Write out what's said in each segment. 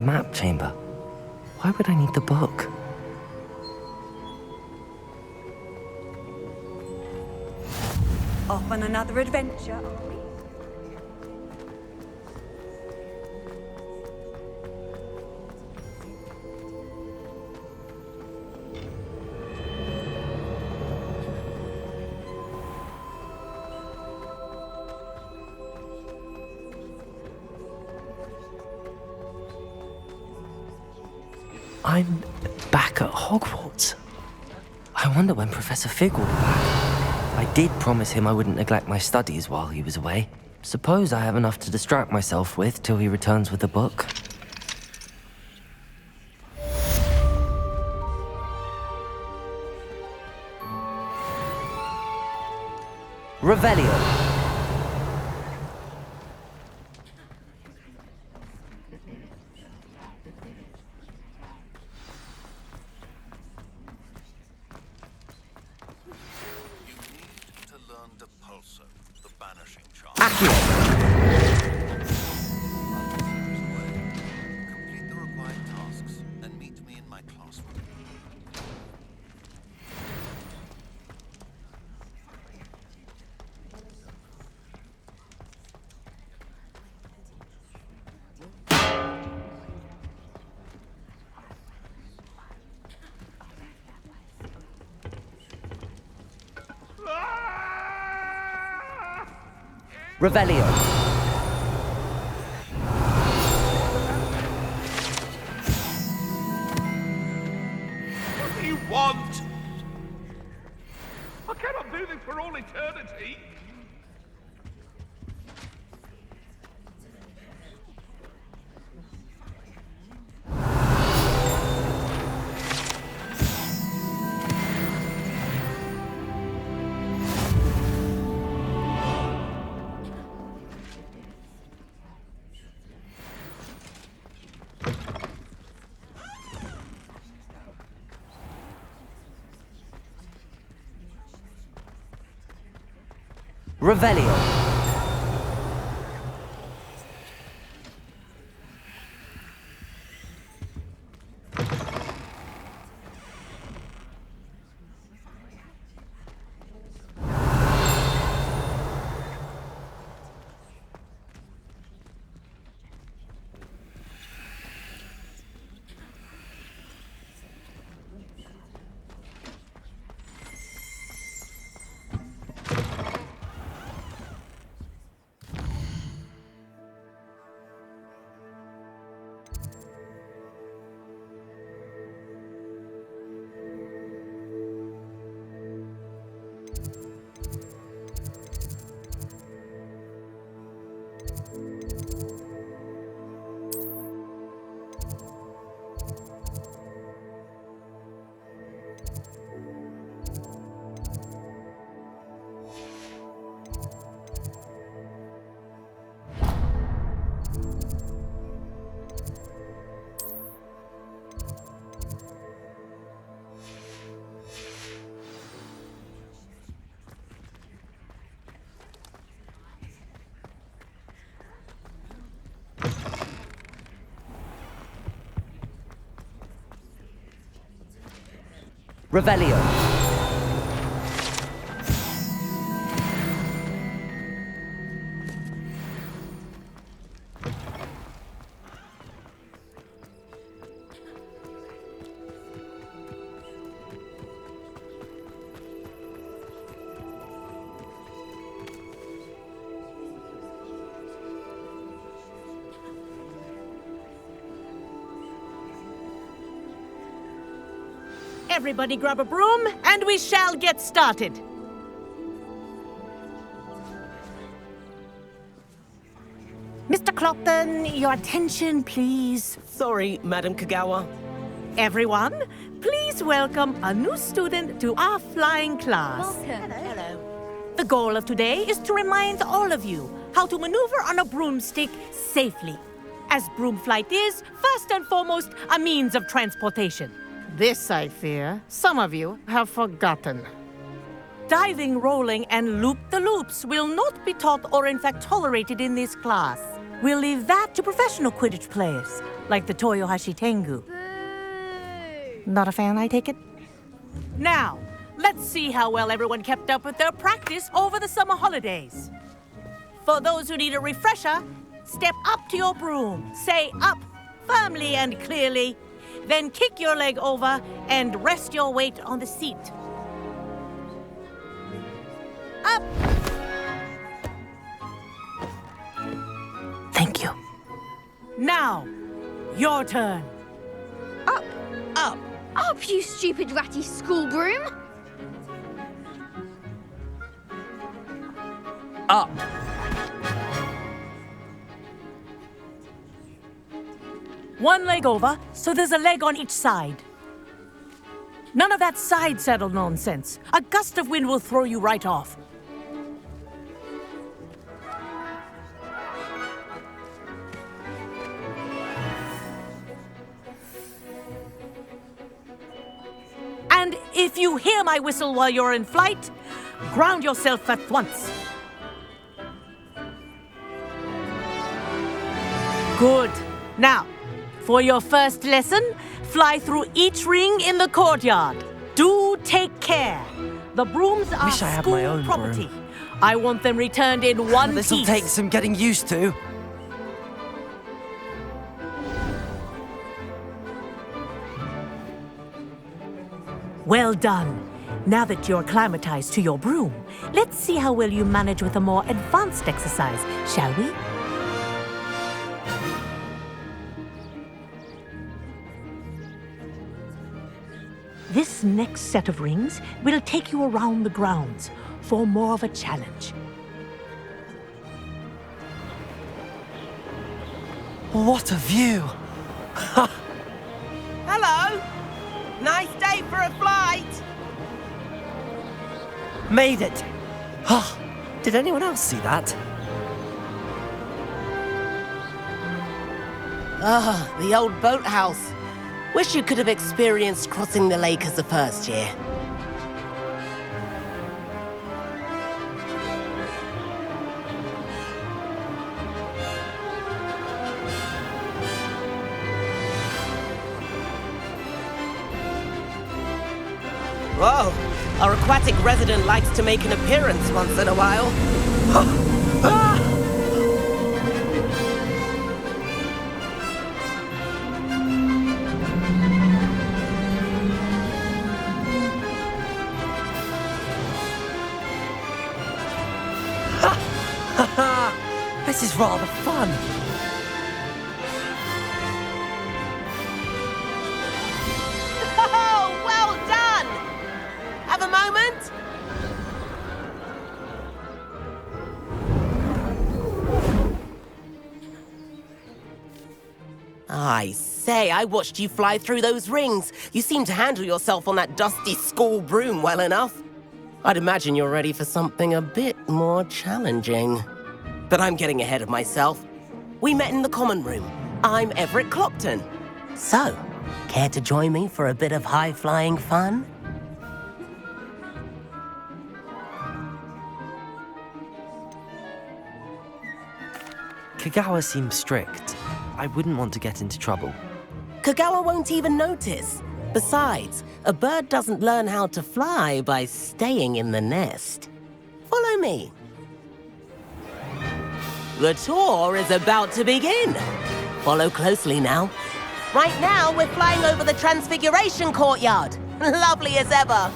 map chamber. Why would I need the book? Off on another adventure, are we? I'm back at Hogwarts. I wonder when Professor Fig will be back. I did promise him I wouldn't neglect my studies while he was away. Suppose I have enough to distract myself with till he returns with the book. Revelio. Accio. Complete the required tasks and meet me in my classroom. Revelio. What do you want? I cannot do this for all eternity. Revelio. Revelio. Everybody grab a broom, and we shall get started. Mr. Clopton, your attention, please. Sorry, Madam Kagawa. Everyone, please welcome a new student to our flying class. Welcome. Hello. The goal of today is to remind all of you how to maneuver on a broomstick safely, as broom flight is, first and foremost, a means of transportation. This, I fear, some of you have forgotten. Diving, rolling, and loop-the-loops will not be taught or in fact tolerated in this class. We'll leave that to professional Quidditch players, like the Toyohashi Tengu. Not a fan, I take it? Now, let's see how well everyone kept up with their practice over the summer holidays. For those who need a refresher, step up to your broom, say up firmly and clearly, then kick your leg over and rest your weight on the seat. Up! Thank you. Now, your turn. Up! Up. Up, you stupid ratty school broom! Up. One leg over, so there's a leg on each side. None of that side saddle nonsense. A gust of wind will throw you right off. And if you hear my whistle while you're in flight, ground yourself at once. Good. Now, for your first lesson, fly through each ring in the courtyard. Do take care. The brooms are Wish I had my school own property. broom. I want them returned in one This'll piece. take some getting used to. Well done. Now that you're acclimatized to your broom, let's see how well you manage with a more advanced exercise, shall we? This next set of rings will take you around the grounds for more of a challenge. What a view! Hello. Nice day for a flight. Made it! Ah, did anyone else see that? Ah, the old boathouse. Wish you could have experienced crossing the lake as a first year. Whoa, our aquatic resident likes to make an appearance once in a while. This is rather fun. Oh, well done! Have a moment? I say, I watched you fly through those rings. You seem to handle yourself on that dusty school broom well enough. I'd imagine you're ready for something a bit more challenging. But I'm getting ahead of myself. We met in the common room. I'm Everett Clopton. So, care to join me for a bit of high-flying fun? Kagawa seems strict. I wouldn't want to get into trouble. Kagawa won't even notice. Besides, a bird doesn't learn how to fly by staying in the nest. Follow me. The tour is about to begin. Follow closely now. Right now, we're flying over the Transfiguration Courtyard. Lovely as ever.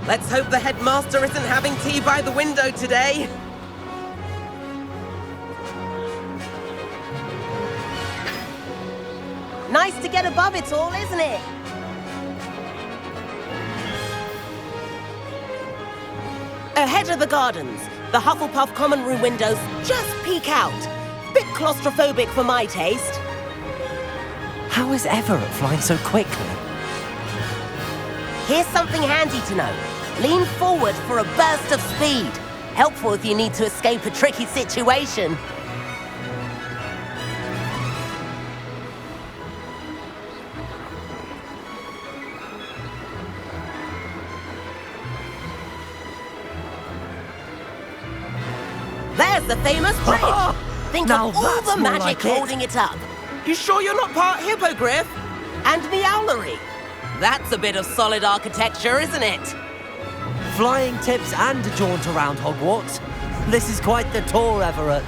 Let's hope the headmaster isn't having tea by the window today. Nice to get above it all, isn't it? Ahead of the gardens, the Hufflepuff common room windows just peek out. Bit claustrophobic for my taste. How is Everett flying so quickly? Here's something handy to know. Lean forward for a burst of speed. Helpful if you need to escape a tricky situation. There's the famous bridge. Think Now of all that's the more magic like it. holding it up. You sure you're not part hippogriff? And meowlery? That's a bit of solid architecture, isn't it? Flying tips and a jaunt around Hogwarts. This is quite the tour, Everett.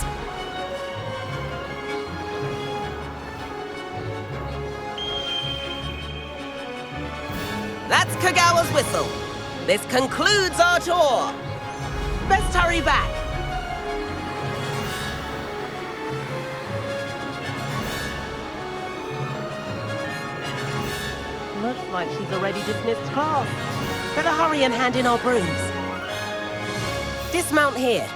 That's Kagawa's whistle. This concludes our tour. Best hurry back. Looks like she's already dismissed class. Better hurry and hand in our brooms. Dismount here.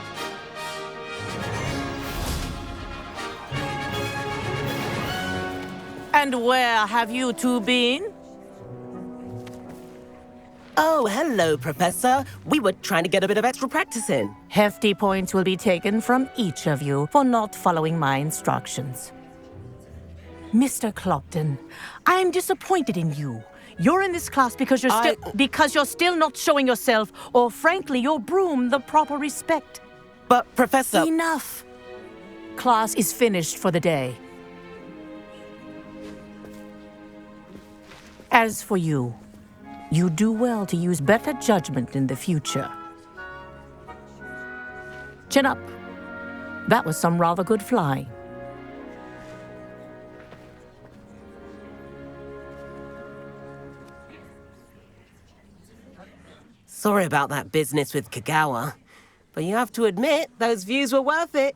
And where have you two been? Oh, hello, Professor. We were trying to get a bit of extra practice in. Hefty points will be taken from each of you for not following my instructions. Mr. Clopton, I'm disappointed in you. You're in this class because you're still not showing yourself, or frankly, your broom, the proper respect. But, Professor... Enough. Class is finished for the day. As for you, you do well to use better judgment in the future. Chin up. That was some rather good flying. Sorry about that business with Kagawa, but you have to admit, those views were worth it.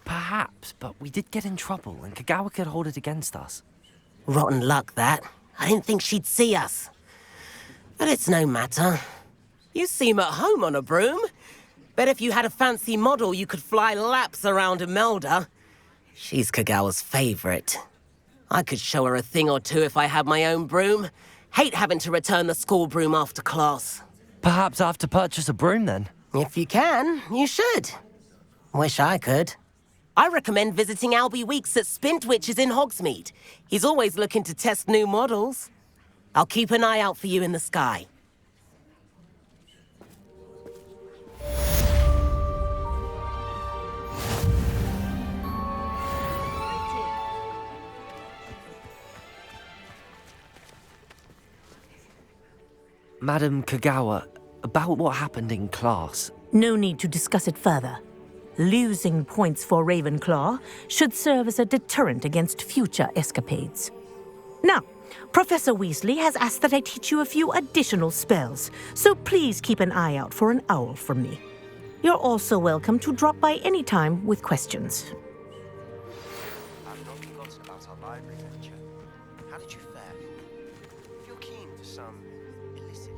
Perhaps, but we did get in trouble, and Kagawa could hold it against us. Rotten luck, that. I didn't think she'd see us. But it's no matter. You seem at home on a broom. Bet if you had a fancy model, you could fly laps around Imelda. She's Kagawa's favorite. I could show her a thing or two if I had my own broom. Hate having to return the school broom after class. Perhaps I have to purchase a broom then. If you can, you should. Wish I could. I recommend visiting Albie Weeks at Spintwitches in Hogsmeade. He's always looking to test new models. I'll keep an eye out for you in the sky. Madam Kagawa, about what happened in class. No need to discuss it further. Losing points for Ravenclaw should serve as a deterrent against future escapades. Now, Professor Weasley has asked that I teach you a few additional spells, so please keep an eye out for an owl from me. You're also welcome to drop by any time with questions. I've not forgotten about our library lecture. How did you fare? If you're keen for some illicit...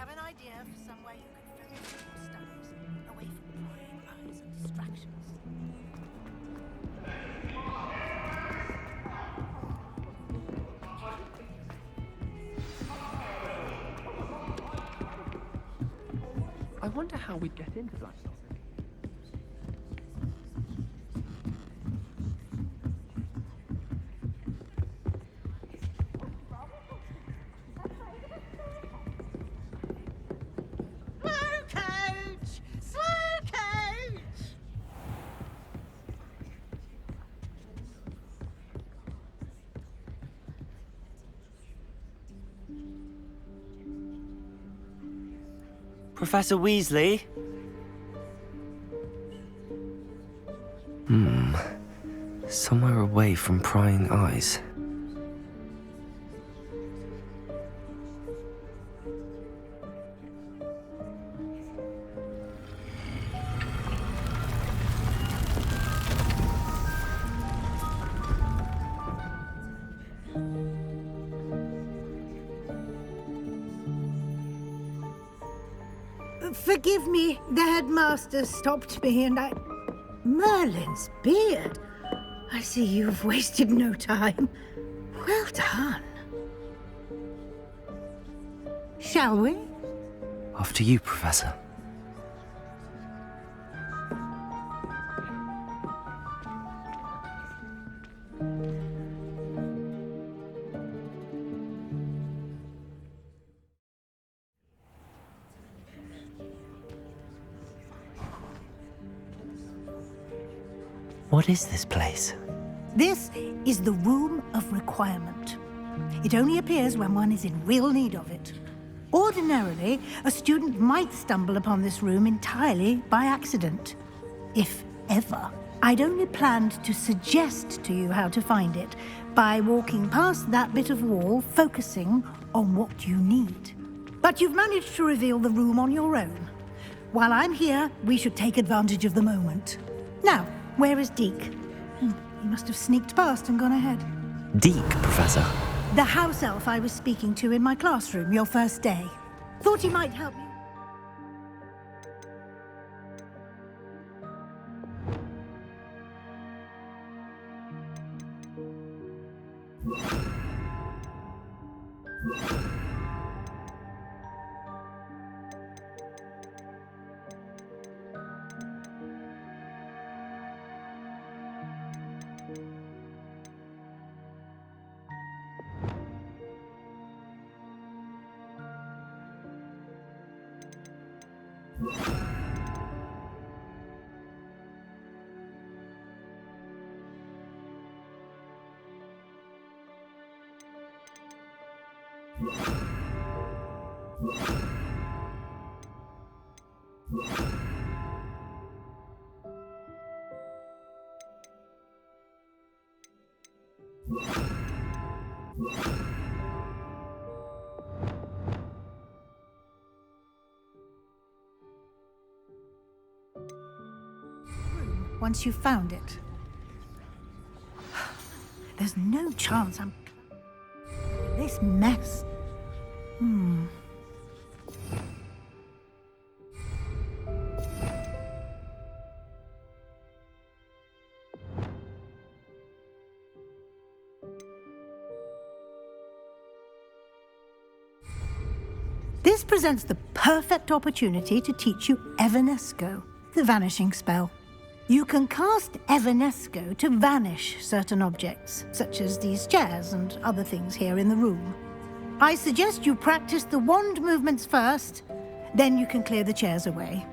have an idea for somewhere you can focus on your studies, away from prying eyes and distractions? I wonder how we'd get into that topic. Slow coach! Slow coach! Professor Weasley? Somewhere away from prying eyes. Forgive me, the headmaster stopped me and I... Merlin's beard! I see you've wasted no time. Well done. Shall we? After you, Professor. What is this place? This is the Room of Requirement. It only appears when one is in real need of it. Ordinarily, a student might stumble upon this room entirely by accident. If ever. I'd only planned to suggest to you how to find it by walking past that bit of wall, focusing on what you need. But you've managed to reveal the room on your own. While I'm here, we should take advantage of the moment. Now, where is Deke? He must have sneaked past and gone ahead. Deke, Professor. The house elf I was speaking to in my classroom your first day. Thought he might help you. Once you've found it. There's no chance I'm... This mess. This presents the perfect opportunity to teach you Evanesco, the vanishing spell. You can cast Evanesco to vanish certain objects, such as these chairs and other things here in the room. I suggest you practice the wand movements first, then you can clear the chairs away.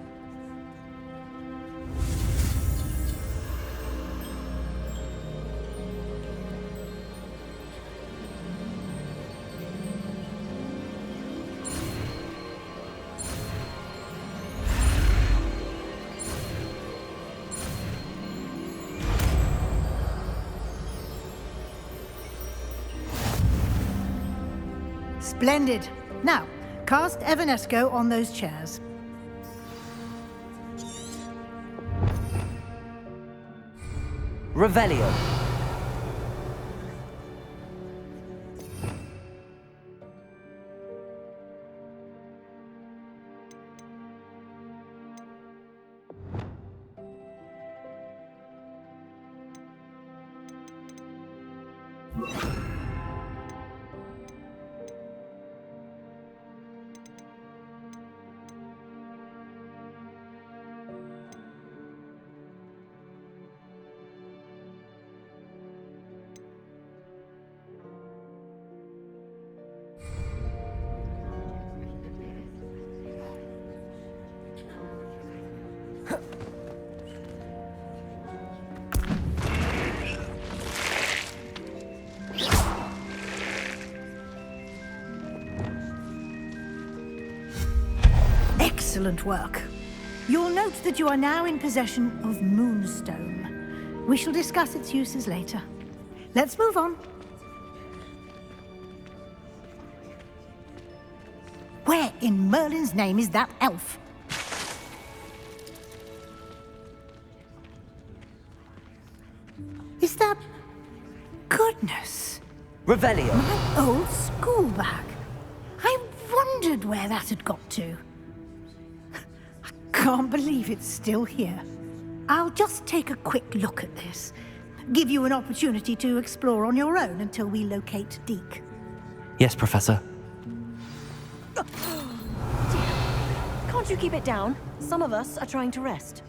Splendid. Now, cast Evanesco on those chairs. Revelio. Excellent work. You'll note that you are now in possession of Moonstone. We shall discuss its uses later. Let's move on. Where in Merlin's name is that elf? Is that... Goodness! Revelio. My old school bag. I wondered where that had got to. I can't believe it's still here. I'll just take a quick look at this. Give you an opportunity to explore on your own until we locate Deke. Yes, Professor. Can't you keep it down? Some of us are trying to rest.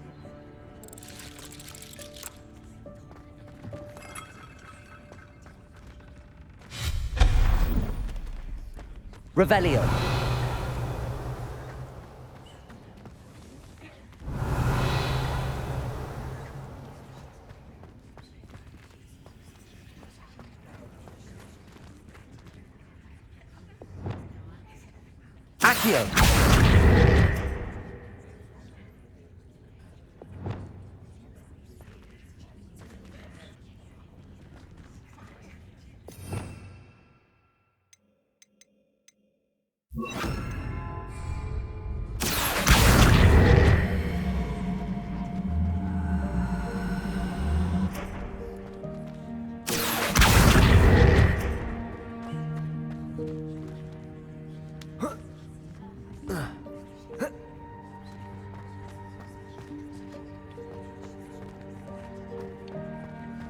Revelio. Accio.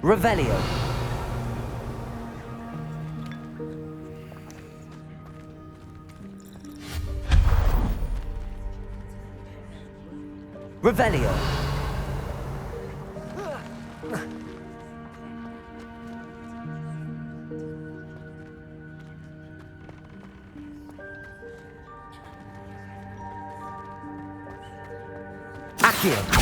Revelio. Revelio. Accio.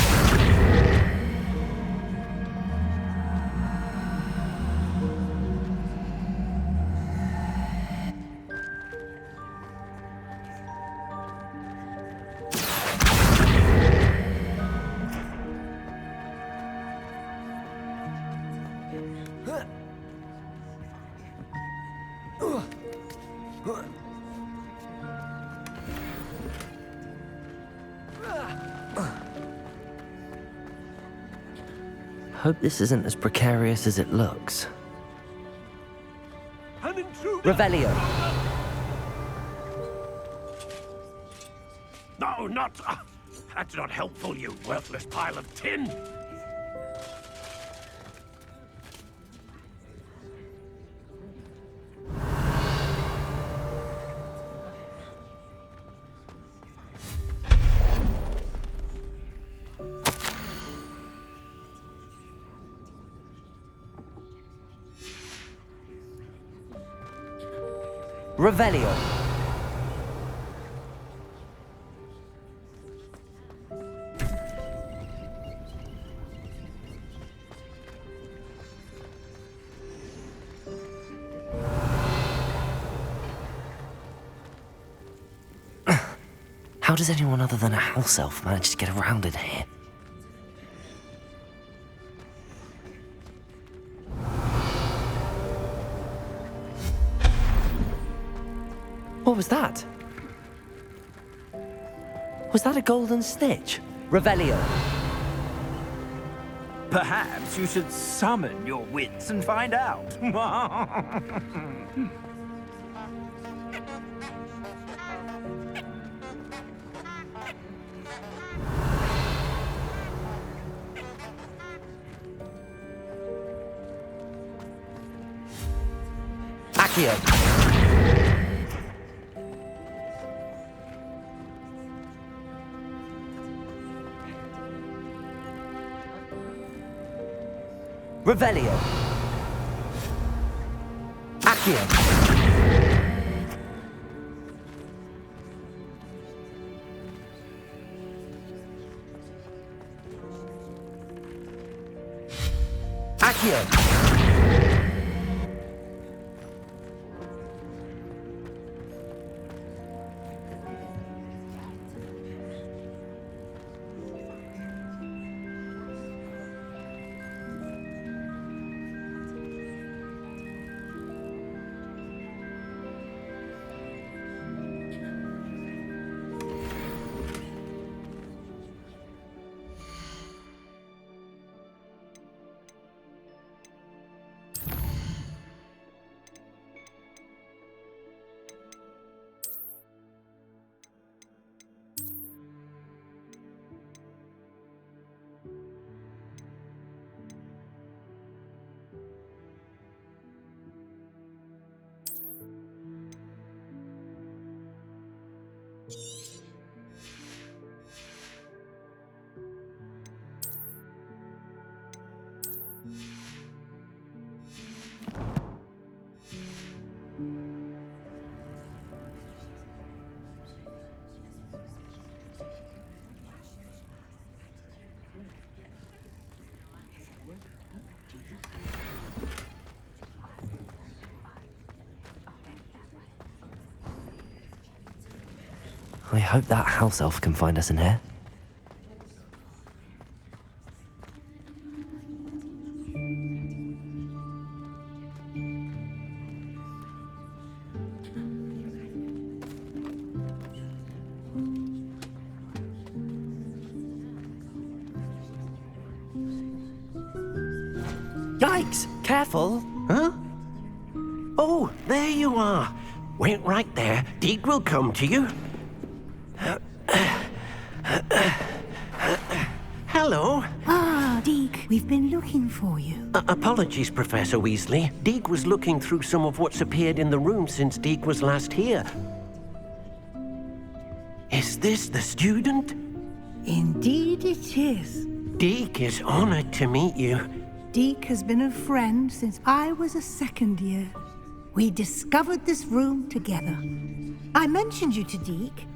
Hope this isn't as precarious as it looks. An intruder! Revelio. No, not... that's not helpful, you worthless pile of tin! Revelio. How does anyone other than a house elf manage to get around in here? What was that? Was that a golden snitch? Revelio. Perhaps you should summon your wits and find out. Accio. Revelio. Accio. Accio. I hope that house elf can find us in here. Yikes! Careful! Huh? Oh, there you are. Wait right there. Deek will come to you. Hello. Ah, Deke, we've been looking for you. Apologies, Professor Weasley. Deek was looking through some of what's appeared in the room since Deek was last here. Is this the student? Indeed it is. Deek is honored to meet you. Deke has been a friend since I was a second year. We discovered this room together. I mentioned you to Deke.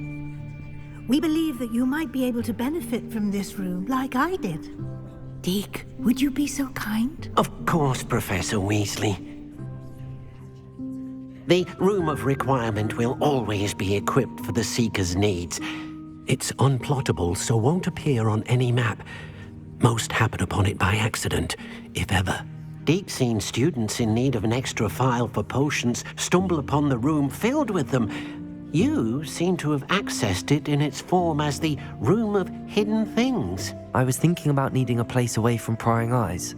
We believe that you might be able to benefit from this room like I did. Deke, would you be so kind? Of course, Professor Weasley. The Room of Requirement will always be equipped for the Seeker's needs. It's unplottable, so won't appear on any map. Most happen upon it by accident, if ever. Deke's seen students in need of an extra file for potions stumble upon the room filled with them. You seem to have accessed it in its form as the Room of Hidden Things. I was thinking about needing a place away from prying eyes.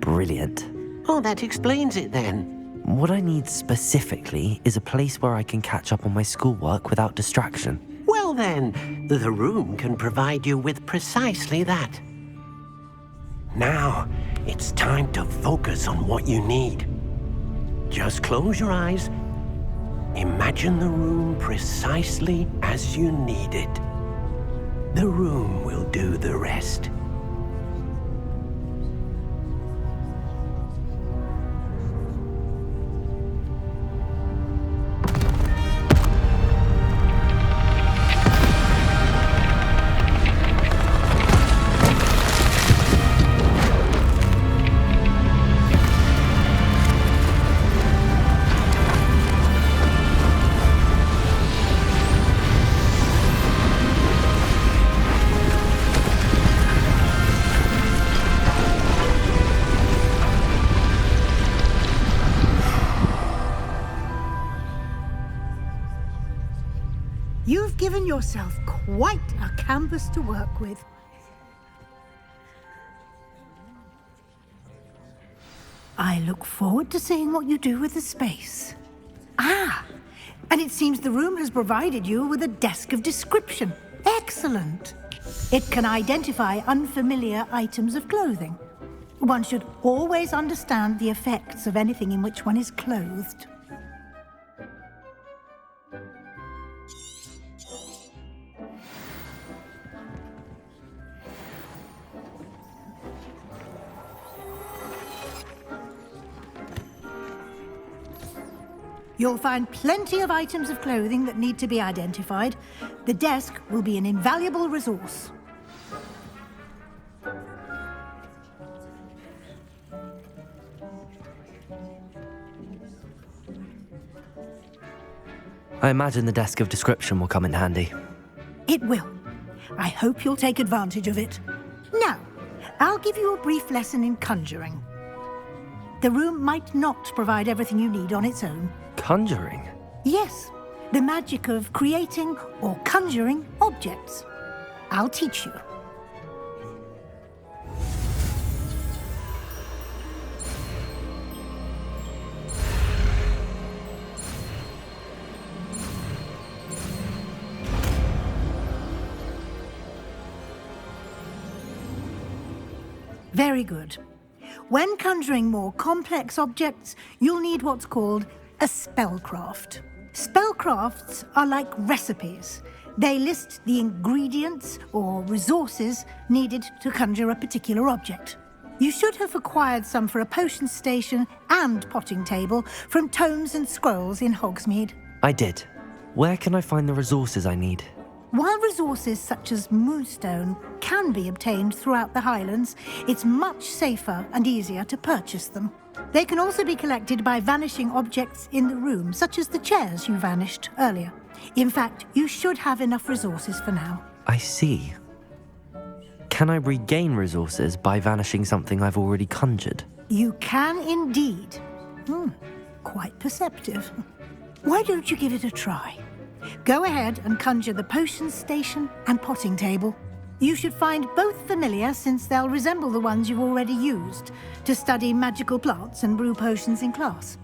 Brilliant. Oh, that explains it then. What I need specifically is a place where I can catch up on my schoolwork without distraction. Well then, the room can provide you with precisely that. Now, it's time to focus on what you need. Just close your eyes. Imagine the room precisely as you need it. The room will do the rest. You've given yourself quite a canvas to work with. I look forward to seeing what you do with the space. Ah, and it seems the room has provided you with a desk of description. Excellent. It can identify unfamiliar items of clothing. One should always understand the effects of anything in which one is clothed. You'll find plenty of items of clothing that need to be identified. The desk will be an invaluable resource. I imagine the desk of description will come in handy. It will. I hope you'll take advantage of it. Now, I'll give you a brief lesson in conjuring. The room might not provide everything you need on its own. Conjuring? Yes, the magic of creating or conjuring objects. I'll teach you. Very good. When conjuring more complex objects, you'll need what's called a spellcraft. Spellcrafts are like recipes. They list the ingredients or resources needed to conjure a particular object. You should have acquired some for a potion station and potting table from tomes and scrolls in Hogsmeade. I did. Where can I find the resources I need? While resources such as moonstone can be obtained throughout the Highlands, it's much safer and easier to purchase them. They can also be collected by vanishing objects in the room, such as the chairs you vanished earlier. In fact, you should have enough resources for now. I see. Can I regain resources by vanishing something I've already conjured? You can indeed. Quite perceptive. Why don't you give it a try? Go ahead and conjure the potions station and potting table. You should find both familiar, since they'll resemble the ones you've already used to study magical plants and brew potions in class.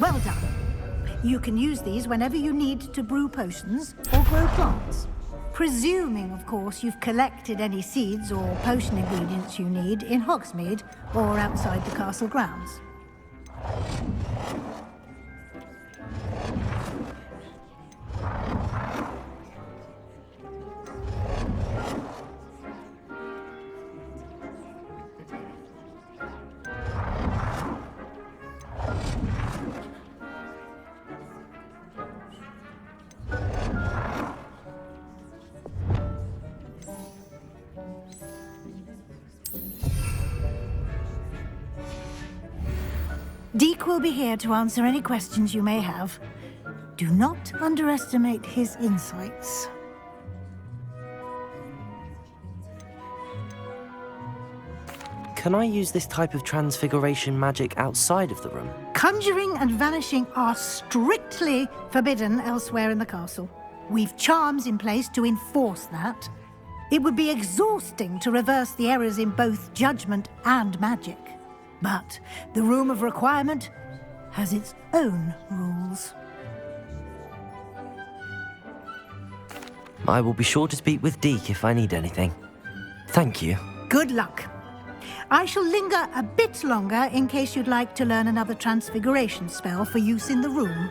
Well done. You can use these whenever you need to brew potions or grow plants. Presuming, of course, you've collected any seeds or potion ingredients you need in Hogsmeade or outside the castle grounds. Deke will be here to answer any questions you may have. Do not underestimate his insights. Can I use this type of transfiguration magic outside of the room? Conjuring and vanishing are strictly forbidden elsewhere in the castle. We've charms in place to enforce that. It would be exhausting to reverse the errors in both judgment and magic. But the Room of Requirement has its own rules. I will be sure to speak with Deke if I need anything. Thank you. Good luck. I shall linger a bit longer in case you'd like to learn another transfiguration spell for use in the room.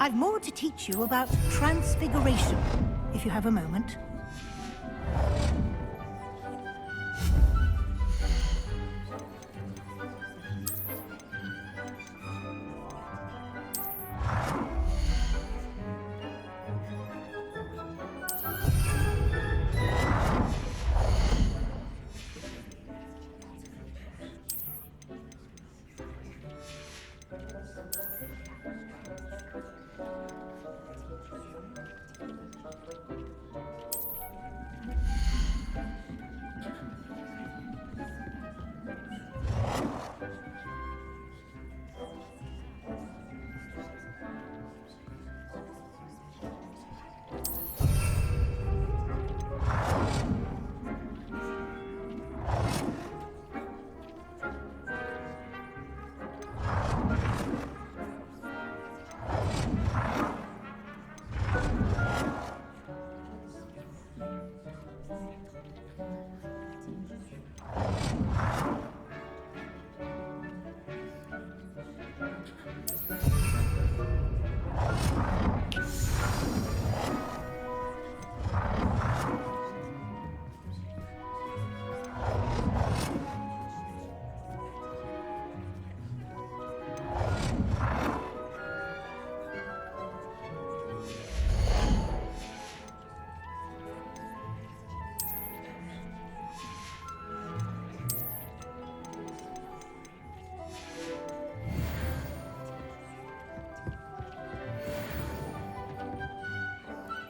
I've more to teach you about transfiguration, if you have a moment.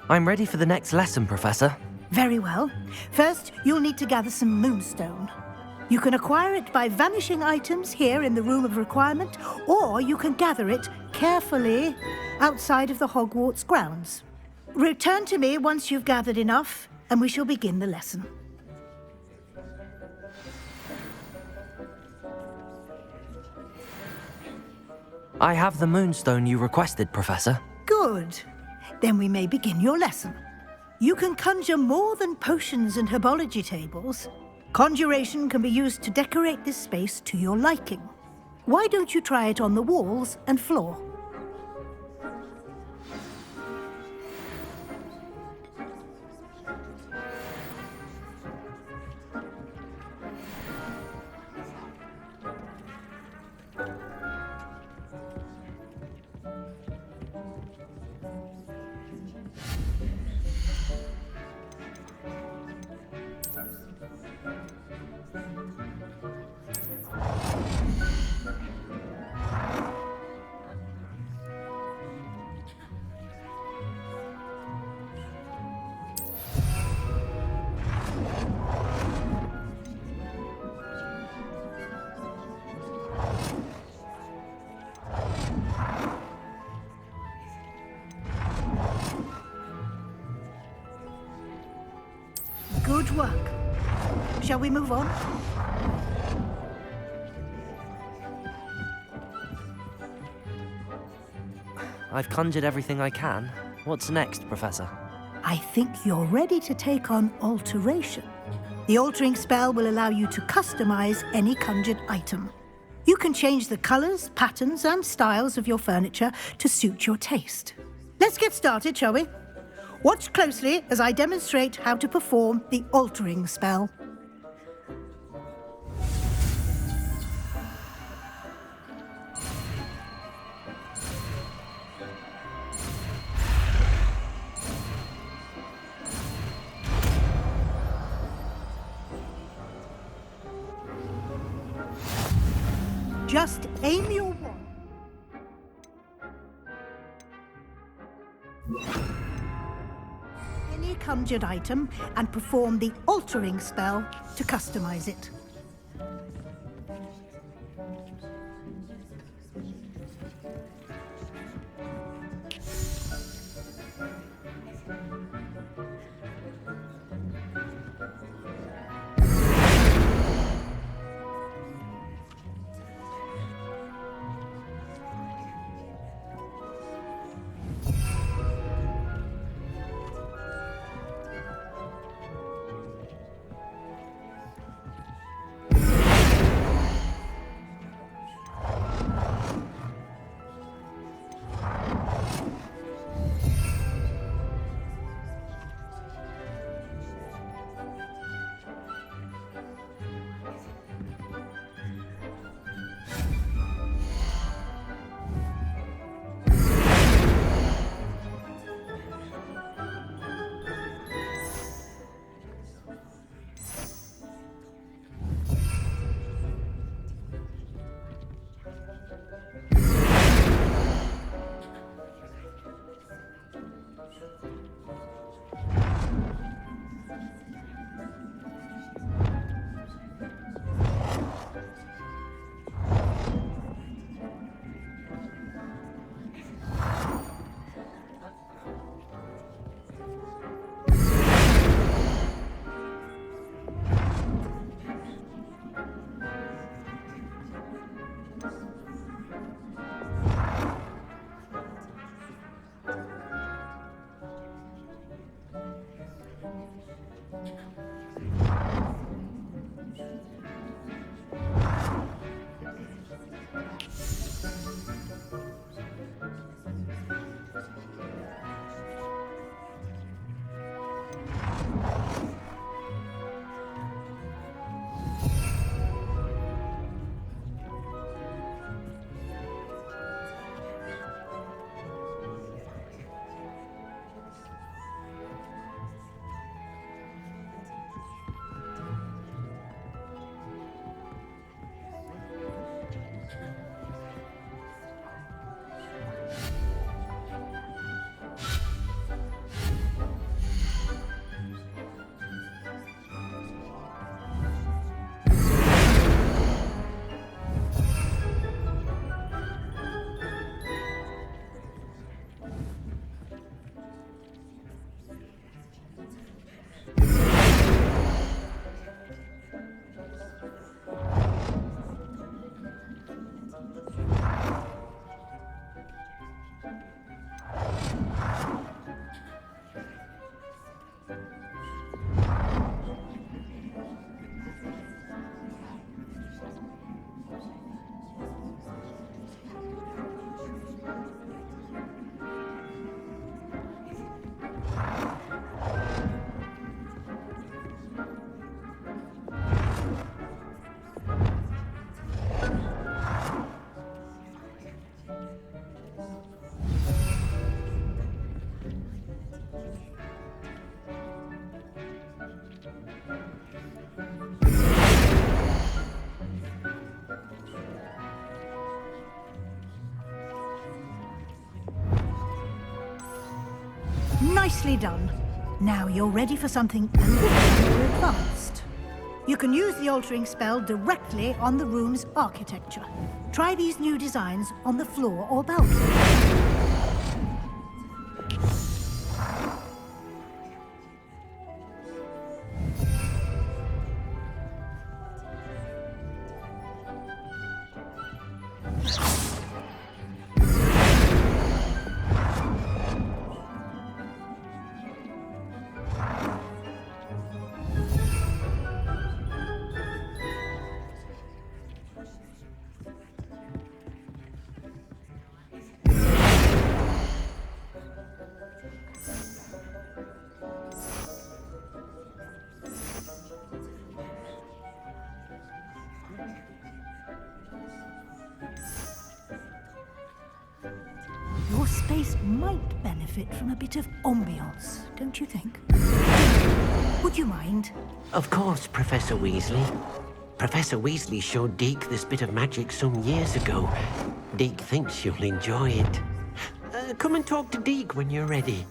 I'm ready for the next lesson, Professor. Very well. First, you'll need to gather some moonstone. You can acquire it by vanishing items here in the Room of Requirement, or you can gather it carefully outside of the Hogwarts grounds. Return to me once you've gathered enough, and we shall begin the lesson. I have the moonstone you requested, Professor. Good. Then we may begin your lesson. You can conjure more than potions and herbology tables. Conjuration can be used to decorate this space to your liking. Why don't you try it on the walls and floor? Good work. Shall we move on? I've conjured everything I can. What's next, Professor? I think you're ready to take on alteration. The altering spell will allow you to customize any conjured item. You can change the colors, patterns, and styles of your furniture to suit your taste. Let's get started, shall we? Watch closely as I demonstrate how to perform the altering spell. Just aim your wand. Any conjured item and perform the altering spell to customize it. nicely done. Now you're ready for something a little more advanced. You can use the altering spell directly on the room's architecture. Try these new designs on the floor or balcony. Your space might benefit from a bit of ambiance, don't you think? Would you mind? Of course, Professor Weasley. Professor Weasley showed Deke this bit of magic some years ago. Deke thinks you'll enjoy it. Come and talk to Deke when you're ready.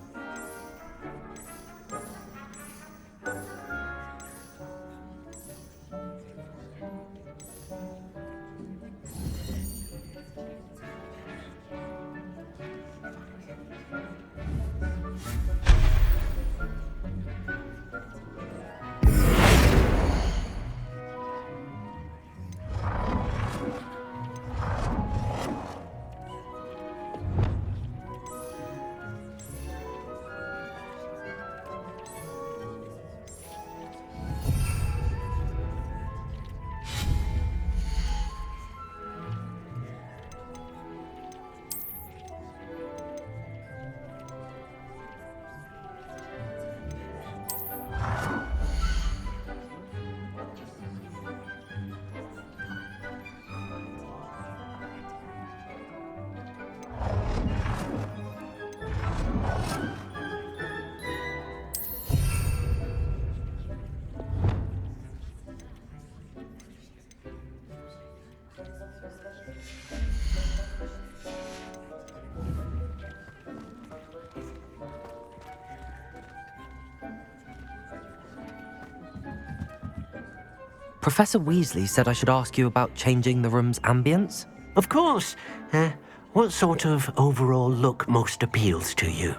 Professor Weasley said I should ask you about changing the room's ambience? Of course. What sort of overall look most appeals to you?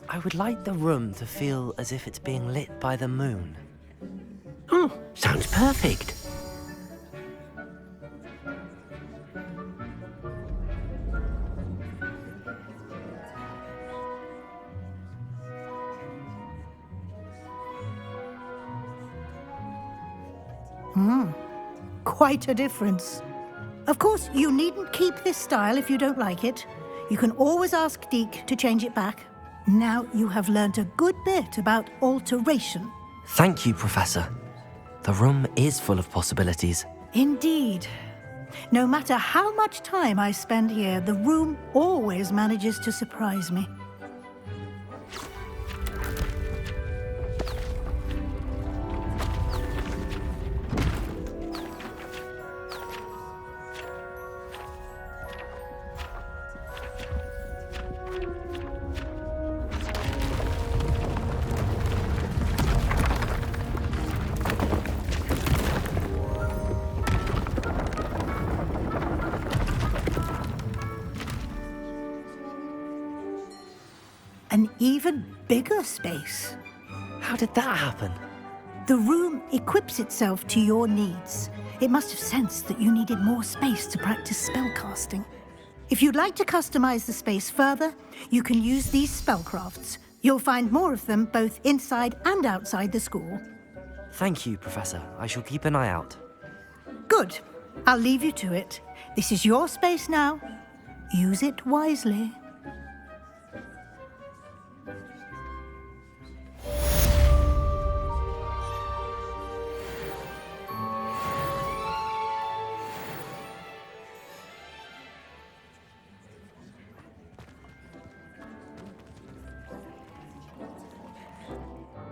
I would like the room to feel as if it's being lit by the moon. Oh, sounds perfect. Quite a difference. Of course, you needn't keep this style if you don't like it. You can always ask Deke to change it back. Now you have learnt a good bit about alteration. Thank you, Professor. The room is full of possibilities. Indeed. No matter how much time I spend here, the room always manages to surprise me. An even bigger space. How did that happen? The room equips itself to your needs. It must have sensed that you needed more space to practice spellcasting. If you'd like to customize the space further, you can use these spellcrafts. You'll find more of them both inside and outside the school. Thank you, Professor. I shall keep an eye out. Good. I'll leave you to it. This is your space now. Use it wisely.